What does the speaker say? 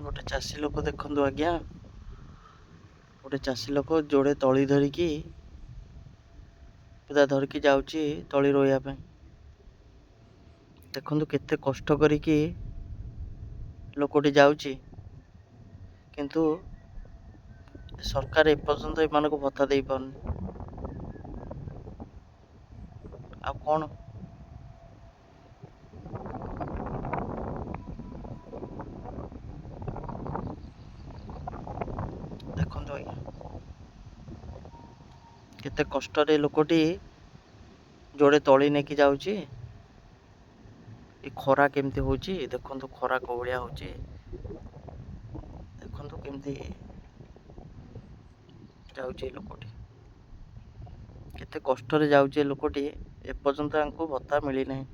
ଗୋଟେ ଚାଷୀ ଲୋକ ଦେଖନ୍ତୁ ଆଜ୍ଞା, ଗୋଟେ ଚାଷୀ ଲୋକ ଯୋଡ଼େ ତଳି ଧରିକି ଯାଉଛି ତଳି ରୋଇବା ପାଇଁ। ଦେଖନ୍ତୁ କେତେ କଷ୍ଟ କରିକି ଲୋକଟି ଯାଉଛି, କିନ୍ତୁ ସରକାର ଏପର୍ଯ୍ୟନ୍ତ ଏମାନଙ୍କୁ ଭତ୍ତା ଦେଇପାରୁନି। ଆଉ କ'ଣ ଦେଖନ୍ତୁ ଆଜ୍ଞା, କେତେ କଷ୍ଟରେ ଲୋକଟି ଯୋଡ଼େ ତଳି ନେଇକି ଯାଉଛି। ଏ ଖରା କେମିତି ହଉଛି ଦେଖନ୍ତୁ, ଖରା କୋଉ ଭଳିଆ ହଉଛି ଦେଖନ୍ତୁ, କେମିତି ଯାଉଛି ଏ ଲୋକଟି, କେତେ କଷ୍ଟରେ ଯାଉଛି ଏ ଲୋକଟି। ଏପର୍ଯ୍ୟନ୍ତ ତାଙ୍କୁ ଭତ୍ତା ମିଳିନାହିଁ।